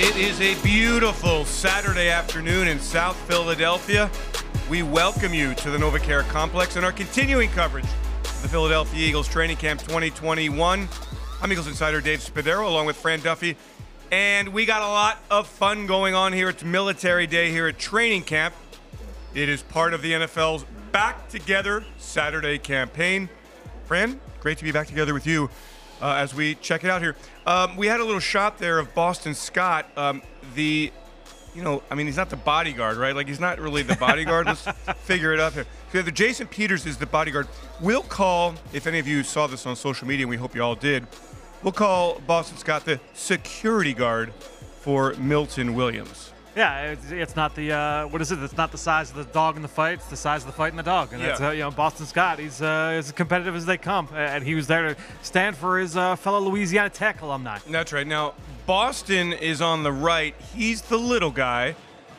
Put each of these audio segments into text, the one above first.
It is a beautiful Saturday afternoon in South Philadelphia. We welcome you to the NovaCare Complex and our continuing coverage of the Philadelphia Eagles Training Camp 2021. I'm Eagles Insider Dave Spadaro along with Fran Duffy. And we got a lot of fun going on here. It's Military Day here at Training Camp. It is part of the NFL's Back Together Saturday campaign. Fran, great to be back together with you as we check it out here. We had a little shot there of Boston Scott. He's not the bodyguard, right? Like, he's not really the bodyguard. Let's figure it out here. So the Jason Peters is the bodyguard. We'll call, if any of you saw this on social media, and we hope you all did, we'll call Boston Scott the security guard for Milton Williams. Yeah, it's not the what is it? It's not the size of the dog in the fight; it's the size of the fight in the dog. And that's Boston Scott. He's as competitive as they come, and he was there to stand for his fellow Louisiana Tech alumni. That's right. Now Boston is on the right. He's the little guy.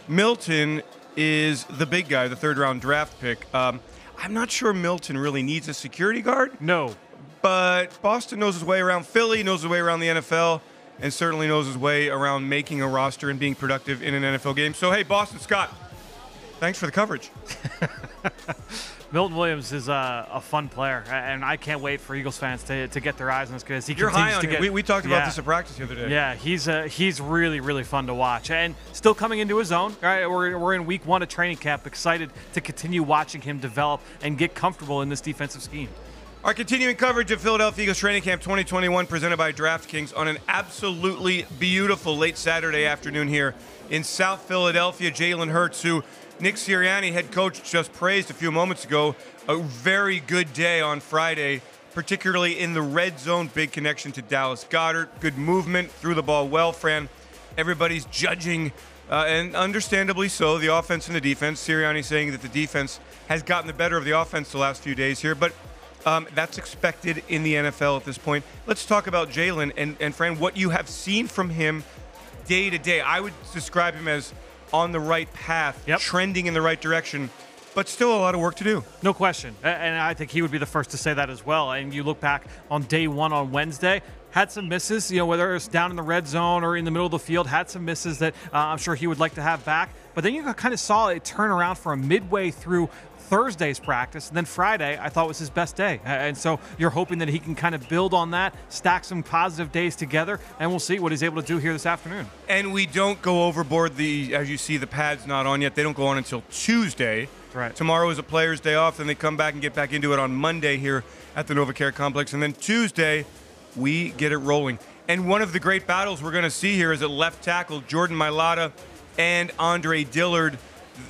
Milton is the big guy, the third-round draft pick. I'm not sure Milton really needs a security guard. No, but Boston knows his way around Philly, knows his way around the NFL. And certainly knows his way around making a roster and being productive in an NFL game. So, hey, Boston Scott, thanks for the coverage. Milton Williams is a fun player, and I can't wait for Eagles fans to get their eyes on this because he You're continues high on to him. get. We talked about this at practice the other day. Yeah, he's really, really fun to watch, and still coming into his own. Right, we're in week 1 of training camp, excited to continue watching him develop and get comfortable in this defensive scheme. Our continuing coverage of Philadelphia Eagles Training Camp 2021 presented by DraftKings on an absolutely beautiful late Saturday afternoon here in South Philadelphia. Jalen Hurts, who Nick Sirianni, head coach, just praised a few moments ago, a very good day on Friday, particularly in the red zone. Big connection to Dallas Goedert. Good movement, threw the ball well, Fran. Everybody's judging, and understandably so, the offense and the defense. Sirianni saying that the defense has gotten the better of the offense the last few days here, but that's expected in the NFL at this point. Let's talk about Jalen and Fran, what you have seen from him day to day. I would describe him as on the right path, trending in the right direction, but still a lot of work to do. No question. And I think he would be the first to say that as well. And you look back on day 1 on Wednesday, had some misses, whether it's down in the red zone or in the middle of the field, had some misses that I'm sure he would like to have back. But then you kind of saw it turn around for a midway through Thursday's practice, and then Friday I thought was his best day, and so you're hoping that he can kind of build on that, stack some positive days together, and we'll see what he's able to do here this afternoon. And we don't go overboard. As you see, the pad's not on yet. They don't go on until Tuesday. Right. Tomorrow is a player's day off, then they come back and get back into it on Monday here at the NovaCare Complex, and then Tuesday we get it rolling. And one of the great battles we're going to see here is at left tackle, Jordan Mailata and Andre Dillard.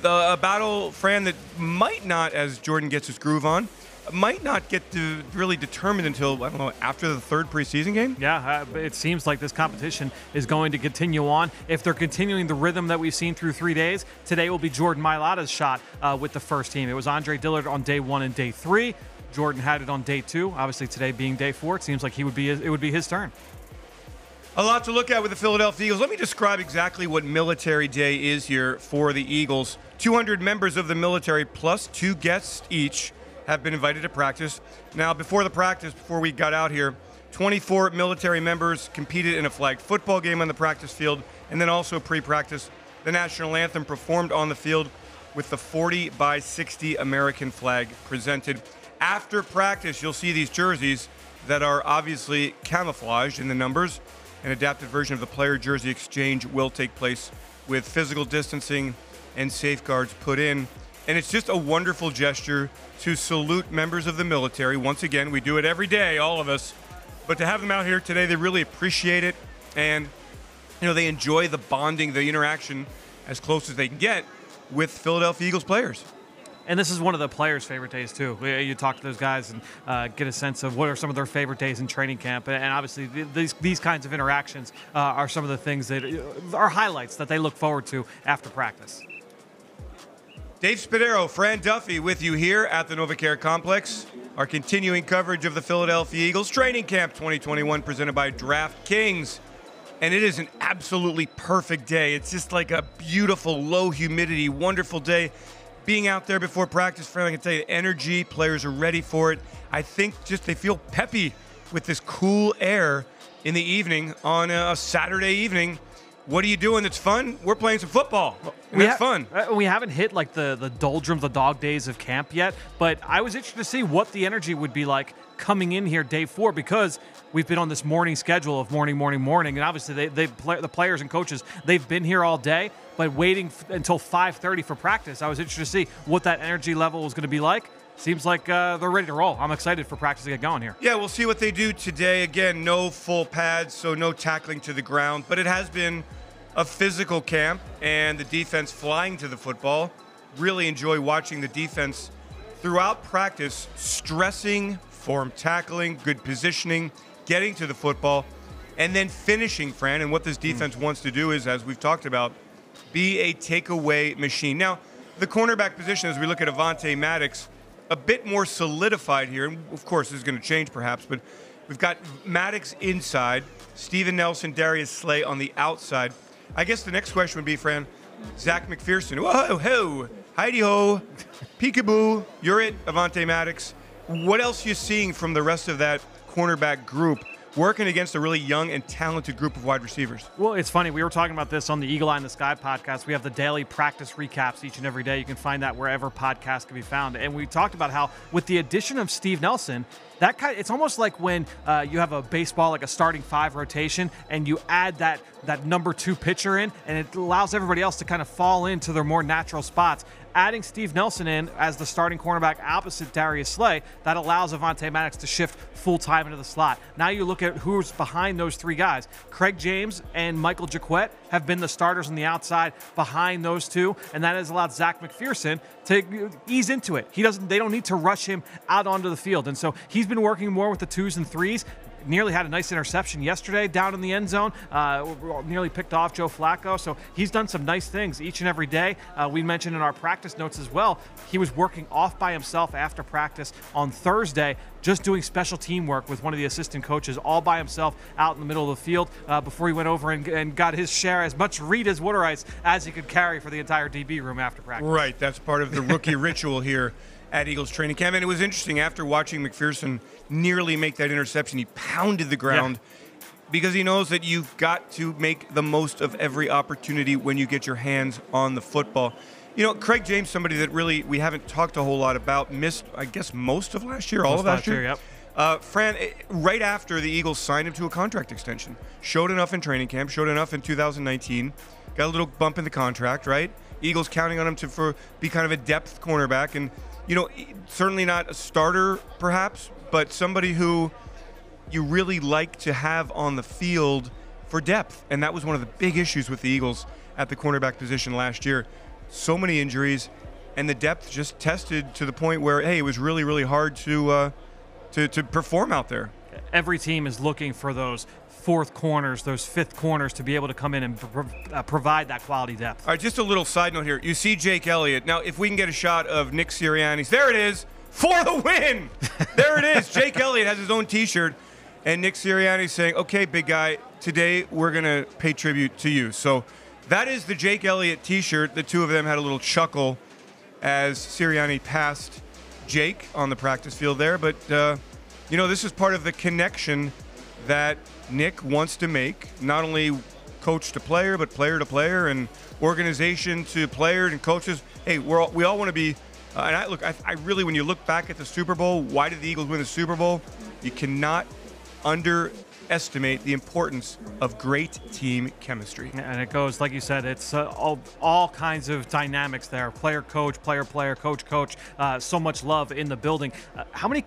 A battle, Fran, that might not, as Jordan gets his groove on, might not get to really determined until, I don't know, after the third preseason game? Yeah, it seems like this competition is going to continue on. If they're continuing the rhythm that we've seen through 3 days, today will be Jordan Mailata's shot with the first team. It was Andre Dillard on day 1 and day 3. Jordan had it on day 2. Obviously, today being day 4, it seems like it would be his turn. A lot to look at with the Philadelphia Eagles. Let me describe exactly what Military Day is here for the Eagles. 200 members of the military plus 2 guests each have been invited to practice. Now, before the practice, before we got out here, 24 military members competed in a flag football game on the practice field, and then also pre-practice, the national anthem performed on the field with the 40 by 60 American flag presented. After practice, you'll see these jerseys that are obviously camouflaged in the numbers. An adapted version of the player jersey exchange will take place with physical distancing and safeguards put in. And it's just a wonderful gesture to salute members of the military. Once again, we do it every day, all of us. But to have them out here today, they really appreciate it. And, they enjoy the bonding, the interaction as close as they can get with Philadelphia Eagles players. And this is one of the players' favorite days, too. You talk to those guys and get a sense of what are some of their favorite days in training camp. And obviously, these kinds of interactions are some of the things that are highlights that they look forward to after practice. Dave Spadaro, Fran Duffy with you here at the NovaCare Complex. Our continuing coverage of the Philadelphia Eagles Training Camp 2021 presented by DraftKings. And it is an absolutely perfect day. It's just like a beautiful, low humidity, wonderful day. Being out there before practice, Fran, I can tell you, energy, players are ready for it. I think just they feel peppy with this cool air in the evening on a Saturday evening. what are you doing that's fun? We're playing some football. And that's fun. We haven't hit like the doldrums, the dog days of camp yet, but I was interested to see what the energy would be like coming in here day 4, because we've been on this morning schedule of morning, and obviously the players and coaches, they've been here all day, but waiting until 5:30 for practice. I was interested to see what that energy level was going to be like. Seems like they're ready to roll. I'm excited for practice to get going here. Yeah, we'll see what they do today. Again, no full pads, so no tackling to the ground, but it has been a physical camp, and the defense flying to the football. Really enjoy watching the defense throughout practice, stressing, form tackling, good positioning, getting to the football, and then finishing, Fran. And what this defense wants to do is, as we've talked about, be a takeaway machine. Now, the cornerback position, as we look at Avonte Maddox, a bit more solidified here, and of course this is going to change perhaps, but we've got Maddox inside, Steven Nelson, Darius Slay on the outside. I guess the next question would be, Fran, Zach McPherson. Whoa, ho, Heidi-ho, peekaboo, you're it, Avonte Maddox. What else are you seeing from the rest of that cornerback group working against a really young and talented group of wide receivers? Well, it's funny. We were talking about this on the Eagle Eye in the Sky podcast. We have the daily practice recaps each and every day. You can find that wherever podcasts can be found. And we talked about how with the addition of Steve Nelson, it's almost like when you have a baseball, like a starting 5 rotation, and you add that number 2 pitcher in, and it allows everybody else to kind of fall into their more natural spots. Adding Steve Nelson in as the starting cornerback opposite Darius Slay, that allows Avonte Maddox to shift full-time into the slot. Now you look at who's behind those 3 guys. Craig James and Michael Jaquette have been the starters on the outside behind those 2, and that has allowed Zach McPherson to ease into it. They don't need to rush him out onto the field, and so he's been working more with the 2s and 3s. Nearly had a nice interception yesterday down in the end zone. Nearly picked off Joe Flacco. So he's done some nice things each and every day. We mentioned in our practice notes as well, he was working off by himself after practice on Thursday, just doing special teamwork with one of the assistant coaches, all by himself out in the middle of the field before he went over and got his share, as much Reed as water ice as he could carry for the entire DB room after practice. Right, that's part of the rookie ritual here at Eagles training camp. And it was interesting, after watching McPherson nearly make that interception, he pounded the ground because he knows that you've got to make the most of every opportunity when you get your hands on the football. You know, Craig James, somebody that really we haven't talked a whole lot about, missed, I guess, most of last year, all of last year. Yep. Fran, right after the Eagles signed him to a contract extension, showed enough in training camp, showed enough in 2019, got a little bump in the contract, right? Eagles counting on him to be kind of a depth cornerback, and you know, certainly not a starter, perhaps, but somebody who you really like to have on the field for depth. And that was one of the big issues with the Eagles at the cornerback position last year. So many injuries, and the depth just tested to the point where, hey, it was really, really hard to perform out there. Every team is looking for those 4th corners, those 5th corners to be able to come in and provide that quality depth. All right, just a little side note here. You see Jake Elliott. Now, if we can get a shot of Nick Sirianni's, there it is, for the win. There it is. Jake Elliott has his own T-shirt, and Nick Sirianni's saying, okay, big guy, today we're going to pay tribute to you. So that is the Jake Elliott T-shirt. The 2 of them had a little chuckle as Sirianni passed Jake on the practice field there. But, you know, this is part of the connection that Nick wants to make, not only coach to player, but player to player and organization to player and coaches. Hey, we all want to be, and I really, when you look back at the Super Bowl, why did the Eagles win the Super Bowl? You cannot underestimate the importance of great team chemistry. And it goes, like you said, it's all kinds of dynamics there. Player, coach, player, coach. So much love in the building. How many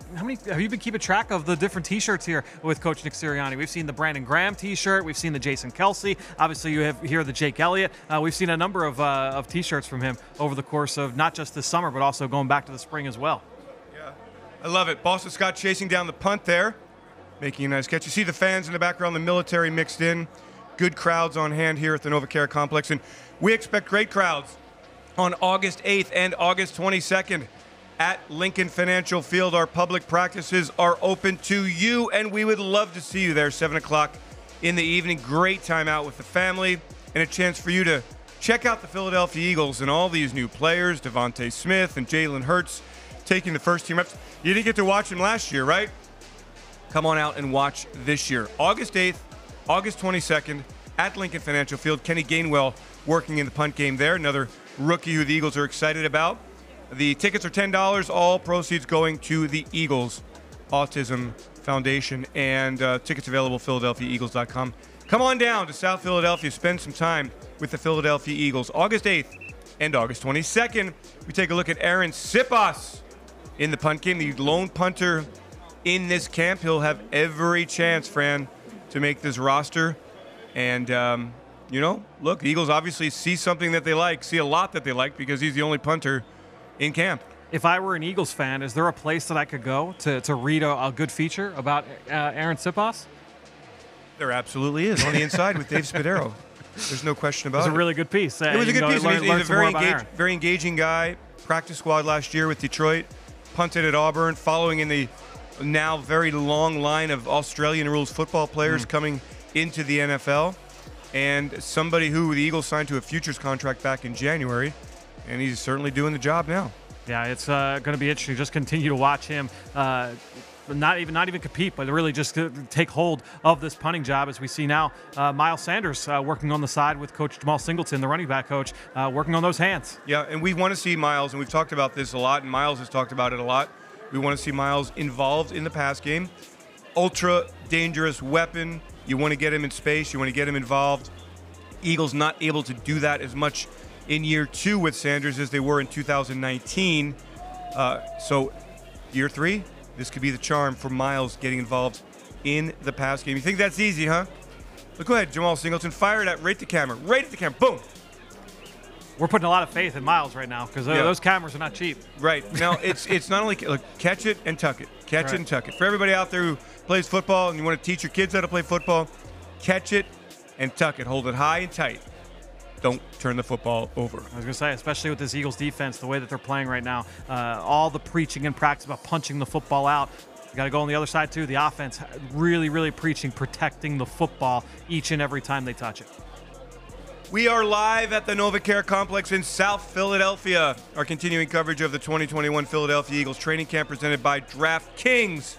have you been keeping track of the different T-shirts here with Coach Nick Sirianni? We've seen the Brandon Graham T-shirt. We've seen the Jason Kelsey. Obviously, you have here the Jake Elliott. We've seen a number of T-shirts from him over the course of not just this summer, but also going back to the spring as well. Yeah, I love it. Boston Scott chasing down the punt there, making a nice catch. You see the fans in the background, the military mixed in. Good crowds on hand here at the NovaCare Complex. And we expect great crowds on August 8th and August 22nd at Lincoln Financial Field. Our public practices are open to you, and we would love to see you there, 7 o'clock in the evening. Great time out with the family and a chance for you to check out the Philadelphia Eagles and all these new players, Devontae Smith and Jalen Hurts taking the first team reps. You didn't get to watch him last year, right? Come on out and watch this year. August 8th, August 22nd at Lincoln Financial Field. Kenny Gainwell working in the punt game there, another rookie who the Eagles are excited about. The tickets are $10, all proceeds going to the Eagles Autism Foundation, and tickets available at PhiladelphiaEagles.com. Come on down to South Philadelphia, spend some time with the Philadelphia Eagles. August 8th and August 22nd, we take a look at Aaron Sipas in the punt game, the lone punter in this camp. He'll have every chance, Fran, to make this roster. And, look, the Eagles obviously see something that they like, see a lot that they like, because he's the only punter in camp. If I were an Eagles fan, is there a place that I could go to read a good feature about Aaron Sipas? There absolutely is, on the inside with Dave Spadaro. There's no question about it. It was a really good piece. It was a good piece. He's a very engaging guy. Practice squad last year with Detroit. Punted at Auburn, following in the now very long line of Australian rules football players coming into the NFL. And somebody who the Eagles signed to a futures contract back in January. And he's certainly doing the job now. Yeah, it's going to be interesting. Just continue to watch him. Not even compete, but really just take hold of this punting job, as we see now. Miles Sanders working on the side with Coach Jamal Singleton, the running back coach, working on those hands. Yeah, and we want to see Miles, and we've talked about this a lot, and Miles has talked about it a lot. We want to see Miles involved in the pass game. Ultra dangerous weapon. You want to get him in space. You want to get him involved. Eagles not able to do that as much in year 2 with Sanders as they were in 2019. So year 3, this could be the charm for Miles getting involved in the pass game. You think that's easy, huh? But go ahead, Jamal Singleton. Fire it at right at the camera. Right at the camera. Boom. We're putting a lot of faith in Miles right now, because those cameras are not cheap. Right. Now, it's not only catch it and tuck it. Catch it and tuck it. For everybody out there who plays football and you want to teach your kids how to play football, catch it and tuck it. Hold it high and tight. Don't turn the football over. I was going to say, especially with this Eagles defense, the way that they're playing right now, all the preaching in practice about punching the football out. You got to go on the other side, too. The offense really, really preaching, protecting the football each and every time they touch it. We are live at the NovaCare Complex in South Philadelphia. Our continuing coverage of the 2021 Philadelphia Eagles training camp presented by DraftKings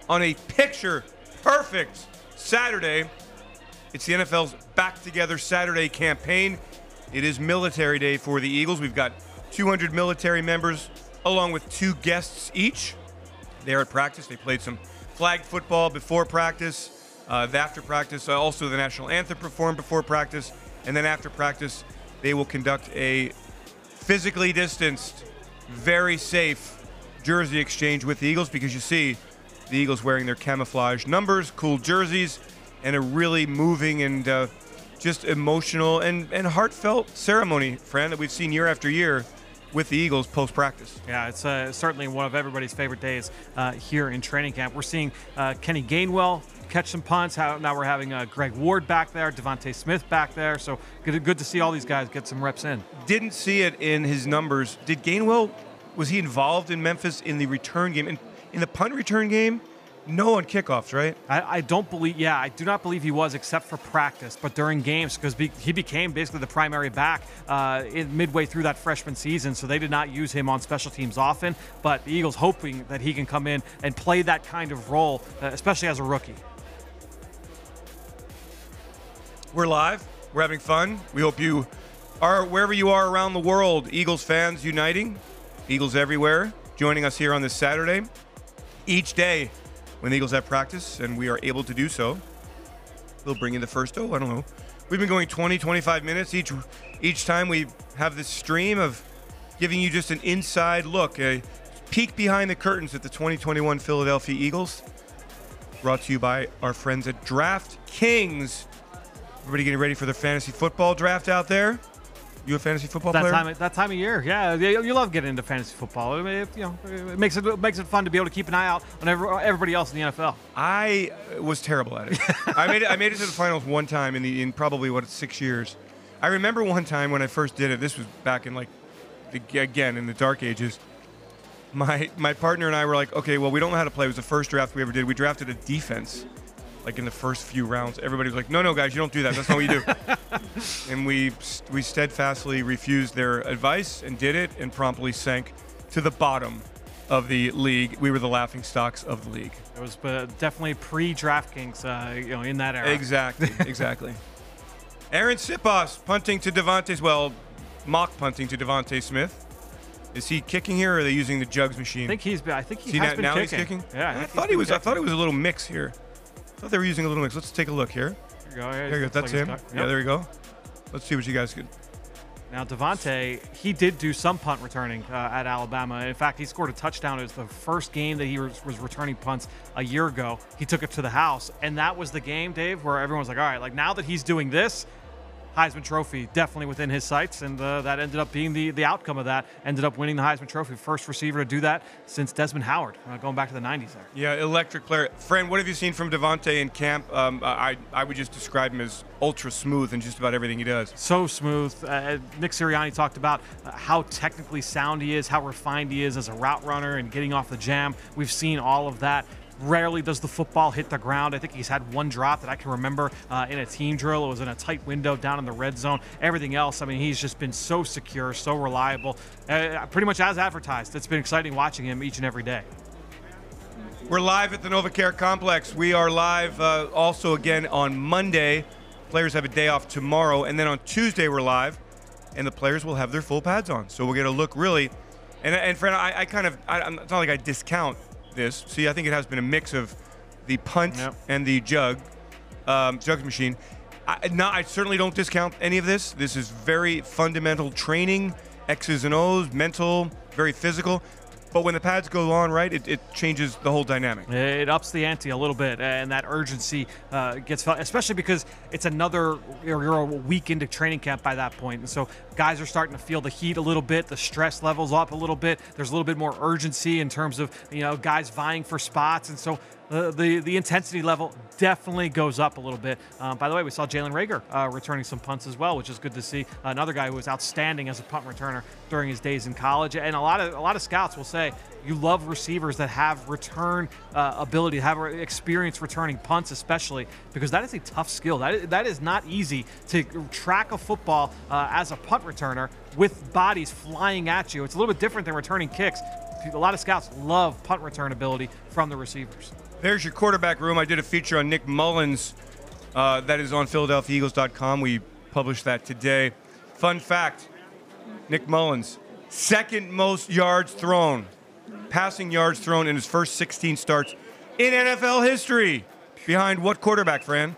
on a picture-perfect Saturday. It's the NFL's Back Together Saturday campaign. It is Military Day for the Eagles. We've got 200 military members along with 2 guests each. They're at practice. They played some flag football before practice. After practice, also the national anthem performed before practice. And then after practice, they will conduct a physically distanced, very safe jersey exchange with the Eagles, because you see the Eagles wearing their camouflage numbers, cool jerseys, and a really moving and just emotional and heartfelt ceremony, Fran, that we've seen year after year with the Eagles post-practice. Yeah, it's certainly one of everybody's favorite days here in training camp. We're seeing Kenny Gainwell catch some punts. Now we're having Greg Ward back there, Devontae Smith back there. So good to see all these guys get some reps in. Didn't see it in his numbers. Did Gainwell, was he involved in Memphis in the return game? In the punt return game? No on kickoffs, right? I do not believe he was, except for practice, but during games, because he became basically the primary back midway through that freshman season, so they did not use him on special teams often, but the Eagles hoping that he can come in and play that kind of role, especially as a rookie. We're live. We're having fun. We hope you are, wherever you are around the world, Eagles fans uniting, Eagles everywhere, joining us here on this Saturday. Each day, when the Eagles have practice, and we are able to do so, we'll bring in the first, I don't know. We've been going 20, 25 minutes. Each time we have this stream of giving you just an inside look, a peek behind the curtains at the 2021 Philadelphia Eagles. Brought to you by our friends at DraftKings. Everybody getting ready for their fantasy football draft out there? You a fantasy football player? That time of year, yeah. You love getting into fantasy football. I mean, it makes it fun to be able to keep an eye out on everybody else in the NFL. I was terrible at it. I made it to the finals one time in probably 6 years. I remember one time when I first did it. This was back in again in the dark ages. My partner and I were like, okay, well, we don't know how to play. It was the first draft we ever did. We drafted a defense. In the first few rounds, everybody was like, no, guys, you don't do that. That's not what you do. And we steadfastly refused their advice and did it and promptly sank to the bottom of the league. We were the laughing stocks of the league. It was definitely pre-DraftKings, in that era. Exactly. Aaron Sipos punting to Devontae, mock punting to Devontae Smith. Is he kicking here, or are they using the jugs machine? I think he has been now kicking. He's kicking? Yeah, I thought it was a little mix here. I thought they were using a little mix. Let's take a look here. There you go. There you go. That's him. Yep. Yeah, there you go. Let's see what you guys could. Now, Devontae, he did do some punt returning at Alabama. In fact, he scored a touchdown. It was the first game that he was returning punts a year ago. He took it to the house, and that was the game, Dave, where everyone was like, all right, like now that he's doing this, Heisman Trophy definitely within his sights, and that ended up being the outcome of that. Ended up winning the Heisman Trophy. First receiver to do that since Desmond Howard, going back to the 90s there. Yeah, electric player. Fran, what have you seen from Devontae in camp? I would just describe him as ultra smooth in just about everything he does. So smooth. Nick Sirianni talked about how technically sound he is, how refined he is as a route runner and getting off the jam. We've seen all of that. Rarely does the football hit the ground. I think he's had one drop that I can remember in a team drill. It was in a tight window down in the red zone. Everything else, I mean, he's just been so secure, so reliable, pretty much as advertised. It's been exciting watching him each and every day. We're live at the NovaCare Complex. We are live also again on Monday. Players have a day off tomorrow, and then on Tuesday we're live, and the players will have their full pads on. So we'll get a look really. And Fran, it's not like I discount this. See, I think it has been a mix of the punt and the jugs machine. I certainly don't discount any of this. This is very fundamental training, X's and O's, mental, very physical. But when the pads go on, right, it changes the whole dynamic. It ups the ante a little bit, and that urgency gets felt, especially because it's you're a week into training camp by that point. And so guys are starting to feel the heat a little bit, the stress levels up a little bit. There's a little bit more urgency in terms of, guys vying for spots. And so the intensity level definitely goes up a little bit. By the way, we saw Jalen Reagor returning some punts as well, which is good to see. Another guy who was outstanding as a punt returner during his days in college. And a lot of scouts will say you love receivers that have return ability, have experience returning punts, especially because that is a tough skill. That is not easy to track a football as a punt returner with bodies flying at you. It's a little bit different than returning kicks. A lot of scouts love punt return ability from the receivers. There's your quarterback room. I did a feature on Nick Mullins that is on PhiladelphiaEagles.com. We published that today. Fun fact, Nick Mullins, second most yards thrown, passing yards thrown in his first 16 starts in NFL history. Behind what quarterback, Fran?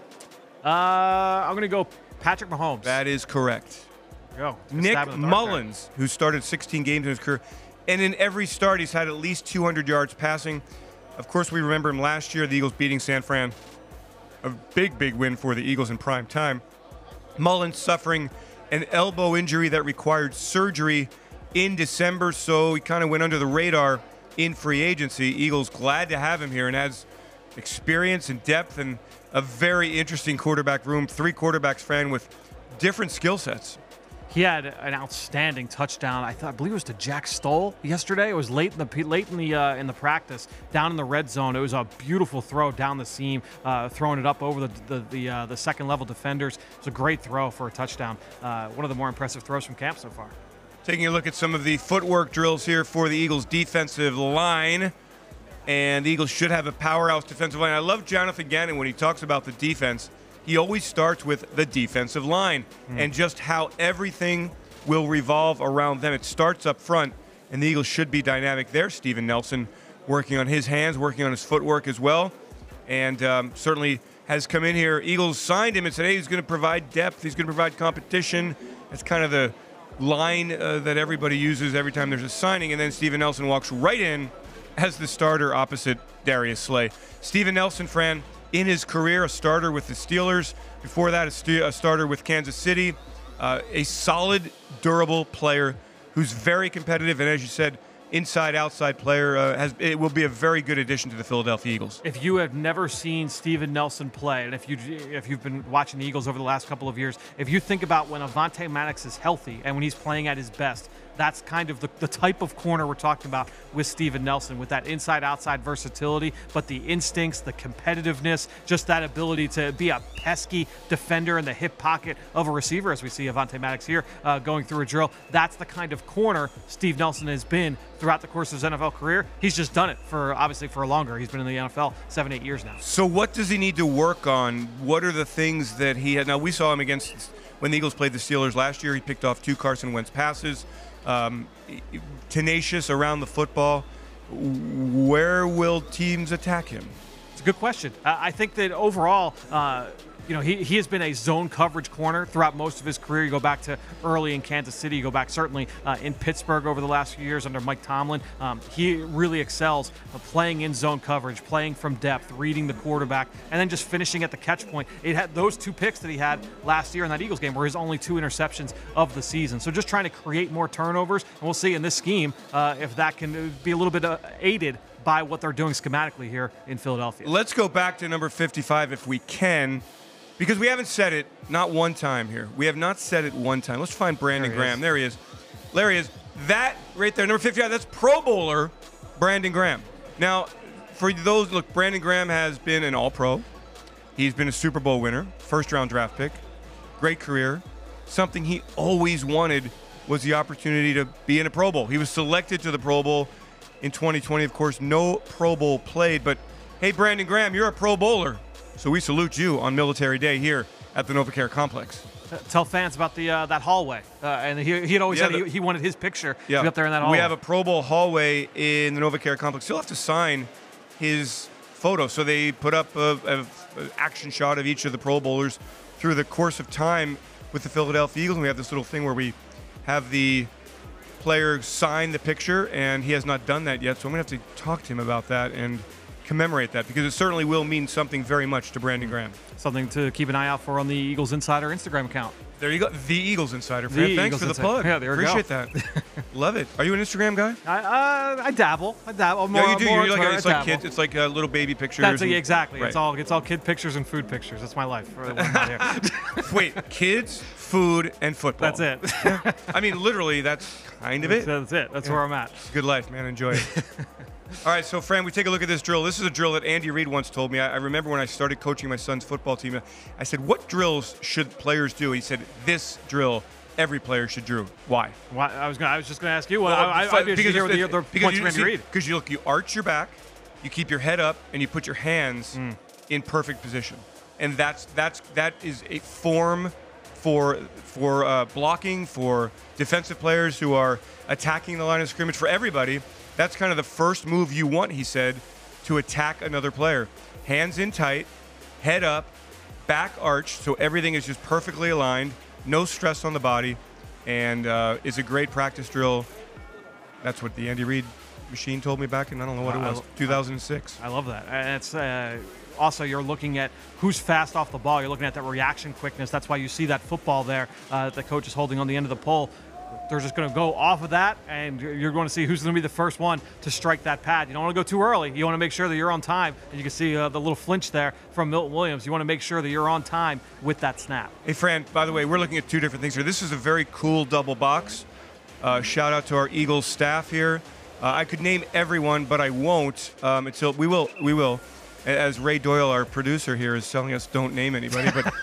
I'm going to go Patrick Mahomes. That is correct. There you go. Nick Mullins, who started 16 games in his career, and in every start he's had at least 200 yards passing. Of course, we remember him last year, the Eagles beating San Fran. A big, big win for the Eagles in prime time. Mullins suffering an elbow injury that required surgery in December, so he kind of went under the radar in free agency. Eagles glad to have him here and has experience and depth and a very interesting quarterback room. 3 quarterbacks, Fran, with different skill sets. He had an outstanding touchdown. I believe it was to Jack Stoll yesterday. It was late in the practice, down in the red zone. It was a beautiful throw down the seam, throwing it up over the second level defenders. It was a great throw for a touchdown. One of the more impressive throws from camp so far. Taking a look at some of the footwork drills here for the Eagles defensive line. And the Eagles should have a powerhouse defensive line. I love Jonathan Gannon when he talks about the defense. He always starts with the defensive line and just how everything will revolve around them. It starts up front, and the Eagles should be dynamic there. Steven Nelson working on his hands, working on his footwork as well, and certainly has come in here. Eagles signed him and said, hey, he's going to provide depth. He's going to provide competition. That's kind of the line that everybody uses every time there's a signing, and then Steven Nelson walks right in as the starter opposite Darius Slay. Steven Nelson, Fran, in his career, a starter with the Steelers. Before that, a starter with Kansas City. A solid, durable player who's very competitive, and as you said, inside-outside player. It will be a very good addition to the Philadelphia Eagles. If you have never seen Steven Nelson play, and if you've been watching the Eagles over the last couple of years, if you think about when Avonte Maddox is healthy and when he's playing at his best, that's kind of the type of corner we're talking about with Steven Nelson, with that inside-outside versatility, but the instincts, the competitiveness, just that ability to be a pesky defender in the hip pocket of a receiver, as we see Avonte Maddox here going through a drill. That's the kind of corner Steve Nelson has been throughout the course of his NFL career. He's just done it obviously for longer. He's been in the NFL 7-8 years now. So what does he need to work on? What are the things that he had? Now, we saw him against When the Eagles played the Steelers last year, he picked off 2 Carson Wentz passes. Tenacious around the football. Where will teams attack him? It's a good question. I think that overall, he has been a zone coverage corner throughout most of his career. You go back to early in Kansas City. You go back certainly in Pittsburgh over the last few years under Mike Tomlin. He really excels playing in zone coverage, playing from depth, reading the quarterback, and then just finishing at the catch point. It had those 2 picks that he had last year in that Eagles game were his only 2 interceptions of the season. So just trying to create more turnovers, and we'll see in this scheme if that can be a little bit aided by what they're doing schematically here in Philadelphia. Let's go back to number 55 if we can. Because we haven't said it not one time here. We have not said it one time. Let's find Brandon Graham. There he is. There he is. That right there, number 55, that's Pro Bowler Brandon Graham. Now, for those, look, Brandon Graham has been an All-Pro. He's been a Super Bowl winner, first-round draft pick. Great career. Something he always wanted was the opportunity to be in a Pro Bowl. He was selected to the Pro Bowl in 2020. Of course, no Pro Bowl played. But, hey, Brandon Graham, you're a Pro Bowler. So we salute you on Military Day here at the NovaCare Complex. Tell fans about the that hallway. And he had always said he wanted his picture to be up there in that hallway. We have a Pro Bowl hallway in the NovaCare Complex. He'll have to sign his photo. So they put up an action shot of each of the Pro Bowlers through the course of time with the Philadelphia Eagles. And we have this little thing where we have the player sign the picture, and he has not done that yet. So I'm going to have to talk to him about that and commemorate that, because it certainly will mean something very much to Brandon Graham. Something to keep an eye out for on the Eagles Insider Instagram account. There you go. The Eagles Insider. Thanks for the plug. Yeah, there we go. Appreciate that. Love it. Are you an Instagram guy? I dabble. No, you do. You're like, it's like kids. It's like little baby pictures. That's exactly. Right. It's all kid pictures and food pictures. That's my life. Wait, kids, food, and football. That's it. Yeah. I mean, literally, that's kind of it. That's it. That's where I'm at. Good life, man. Enjoy it. All right, so Fran, we take a look at this drill. This is a drill that Andy Reid once told me. I remember when I started coaching my son's football team, I said, what drills should players do? He said, this drill every player should do. Why? I was just going to ask you. I'd be interested to hear the points from Andy Reid. Because you arch your back, you keep your head up, and you put your hands in perfect position. And that is a form for blocking, for defensive players who are attacking the line of scrimmage, for everybody. That's kind of the first move you want, he said, to attack another player. Hands in tight, head up, back arched, so everything is just perfectly aligned, no stress on the body, and is a great practice drill. That's what the Andy Reid machine told me back in, I don't know what it was, 2006. I love that. And it's also, you're looking at who's fast off the ball. You're looking at that reaction quickness. That's why you see that football there that the coach is holding on the end of the pole. They're just going to go off of that, and you're going to see who's going to be the first one to strike that pad. You don't want to go too early. You want to make sure that you're on time. And you can see the little flinch there from Milton Williams. You want to make sure that you're on time with that snap. Hey, Fran, by the way, we're looking at 2 different things here. This is a very cool double box. Shout out to our Eagles staff here. I could name everyone, but I won't until we will. As Ray Doyle, our producer here, is telling us don't name anybody. But,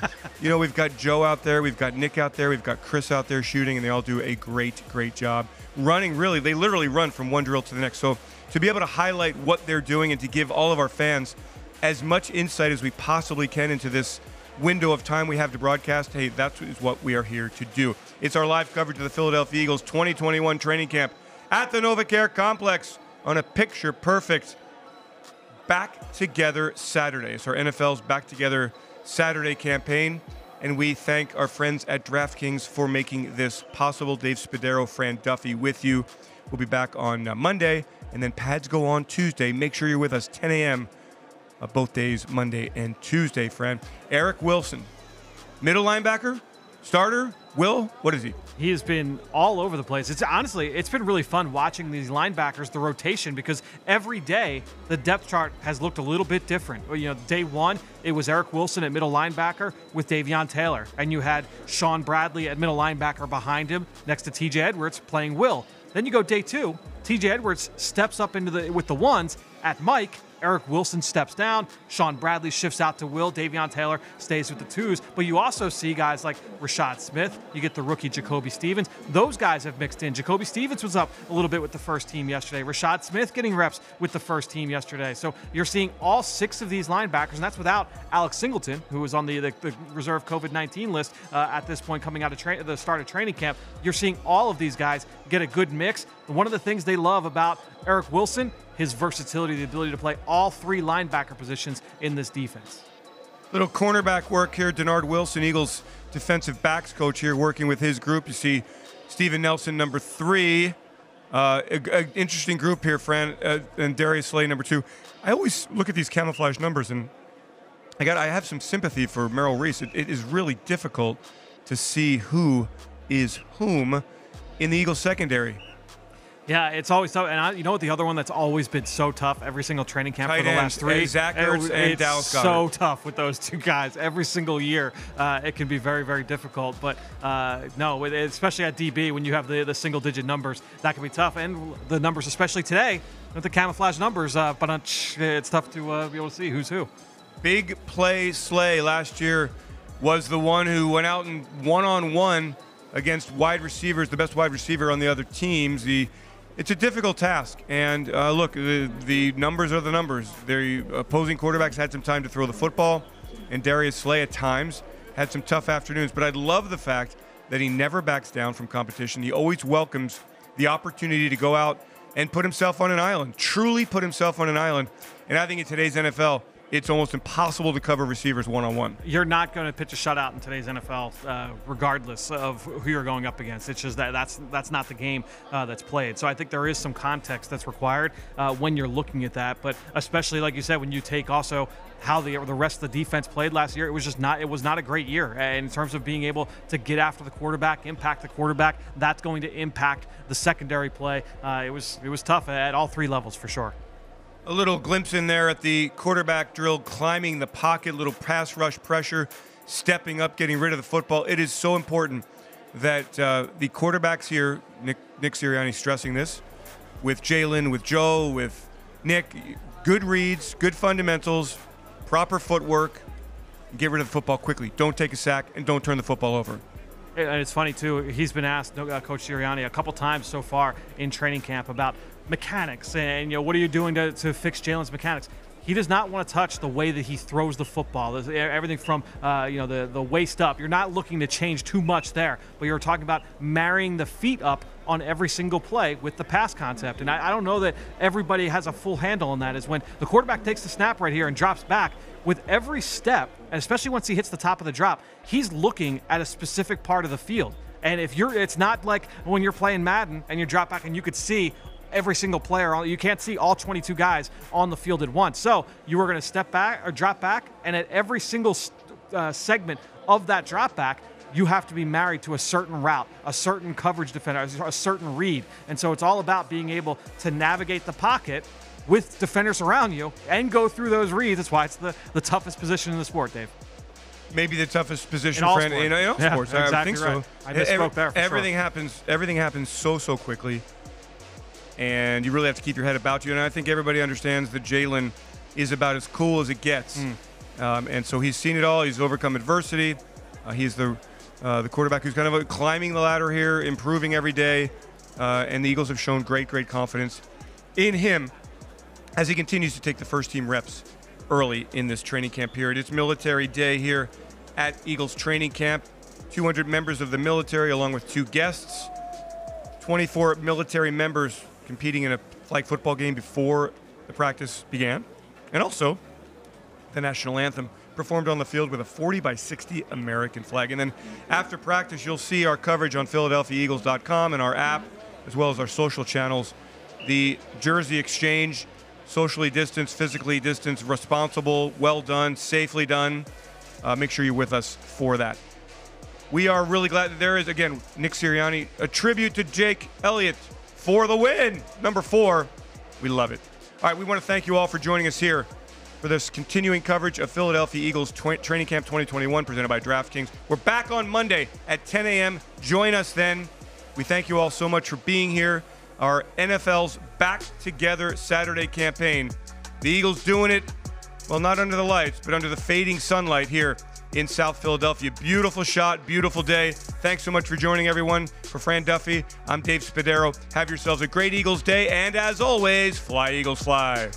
we've got Joe out there, we've got Nick out there, we've got Chris out there shooting, and they all do a great, great job. Running, really, they literally run from one drill to the next. So to be able to highlight what they're doing and to give all of our fans as much insight as we possibly can into this window of time we have to broadcast, hey, that's what we are here to do. It's our live coverage of the Philadelphia Eagles 2021 training camp at the NovaCare Complex on a picture-perfect Back Together Saturday. It's our NFL's Back Together Saturday campaign, and we thank our friends at DraftKings for making this possible. Dave Spadaro, Fran Duffy with you. We'll be back on Monday, and then pads go on Tuesday. Make sure you're with us 10 a.m. Both days, Monday and Tuesday, Fran. Eric Wilson, middle linebacker, starter. Will, what is he? He has been all over the place. It's been really fun watching these linebackers, the rotation, because every day the depth chart has looked a little bit different. Day one, it was Eric Wilson at middle linebacker with Davion Taylor, and you had Sean Bradley at middle linebacker behind him next to TJ Edwards playing Will. Then you go day two, TJ Edwards steps up with the ones at Mike. Eric Wilson steps down, Sean Bradley shifts out to Will, Davion Taylor stays with the twos, but you also see guys like Rashad Smith, you get the rookie Jacoby Stevens. Those guys have mixed in. Jacoby Stevens was up a little bit with the first team yesterday. Rashad Smith getting reps with the first team yesterday. So you're seeing all 6 of these linebackers, and that's without Alex Singleton, who was on the reserve COVID-19 list at this point coming out of the start of training camp. You're seeing all of these guys get a good mix. One of the things they love about Eric Wilson, his versatility, the ability to play all 3 linebacker positions in this defense. Little cornerback work here. Denard Wilson, Eagles defensive backs coach here, working with his group. You see Steven Nelson, number 3. Interesting group here, Fran, and Darius Slay, number 2. I always look at these camouflage numbers, and I have some sympathy for Merrill Reese. It is really difficult to see who is whom in the Eagles secondary. Yeah, it's always tough. And you know what? The other one that's always been so tough every single training camp Tight for the last 3. Zach Ertz and Dallas Goedert. So tough with those 2 guys every single year. It can be very, very difficult. But no, especially at DB when you have the single-digit numbers, that can be tough. And the numbers, especially today, with the camouflage numbers, but it's tough to be able to see who's who. Big play Slay last year was the one who went out and one-on-one against wide receivers, the best wide receiver on the other teams. It's a difficult task, and look, the numbers are the numbers. The opposing quarterbacks had some time to throw the football, and Darius Slay at times had some tough afternoons, but I love the fact that he never backs down from competition. He always welcomes the opportunity to go out and put himself on an island, truly put himself on an island, and I think in today's NFL, it's almost impossible to cover receivers one-on-one. You're not going to pitch a shutout in today's NFL, regardless of who you're going up against. It's just that's not the game that's played. So I think there is some context that's required when you're looking at that. But especially, like you said, when you take also how the rest of the defense played last year, it was not a great year. And in terms of being able to get after the quarterback, impact the quarterback, that's going to impact the secondary play. It was tough at all 3 levels for sure. A little glimpse in there at the quarterback drill, climbing the pocket, little pass rush pressure, stepping up, getting rid of the football. It is so important that the quarterbacks here, Nick Sirianni stressing this, with Jalen, with Joe, with Nick, good reads, good fundamentals, proper footwork, get rid of the football quickly. Don't take a sack and don't turn the football over. And it's funny, too, he's been asked, Coach Sirianni, a couple times so far in training camp about mechanics and, what are you doing to fix Jalen's mechanics? He does not want to touch the way that he throws the football. There's everything from, the waist up. You're not looking to change too much there, but you're talking about marrying the feet up on every single play with the pass concept. And I don't know that everybody has a full handle on that, is when the quarterback takes the snap right here and drops back. With every step, and especially once he hits the top of the drop, he's looking at a specific part of the field. And it's not like when you're playing Madden and you drop back and you could see every single player. You can't see all 22 guys on the field at once. So you are going to step back or drop back, and at every single segment of that drop back, you have to be married to a certain route, a certain coverage defender, a certain read. And so it's all about being able to navigate the pocket with defenders around you and go through those reads. That's why it's the toughest position in the sport, Dave. Maybe the toughest position in all sports. Yeah, Sports. Exactly I think right. so. I misspoke there. Everything happens so quickly, and you really have to keep your head about you. And I think everybody understands that Jalen is about as cool as it gets, and so he's seen it all. He's overcome adversity. He's the quarterback who's kind of climbing the ladder here, improving every day, and the Eagles have shown great confidence in him as he continues to take the first team reps early in this training camp period. It's military day here at Eagles training camp. 200 members of the military along with 2 guests. 24 military members competing in a flag football game before the practice began. And also the national anthem performed on the field with a 40-by-60 American flag. And then after practice, you'll see our coverage on PhiladelphiaEagles.com and our app, as well as our social channels. The jersey exchange, socially distanced, physically distanced, responsible, well done, safely done. Make sure you're with us for that. We are really glad that there is, again, Nick Sirianni, a tribute to Jake Elliott for the win. Number 4. We love it. All right, we want to thank you all for joining us here for this continuing coverage of Philadelphia Eagles Training Camp 2021 presented by DraftKings. We're back on Monday at 10 a.m. Join us then. We thank you all so much for being here. Our NFL's Back Together Saturday campaign The Eagles doing it, well, not under the lights, but under the fading sunlight here in South Philadelphia. Beautiful shot, beautiful day. Thanks so much for joining, everyone. For Fran Duffy, I'm Dave Spadaro. Have yourselves a great Eagles day, and as always, fly, Eagles, fly.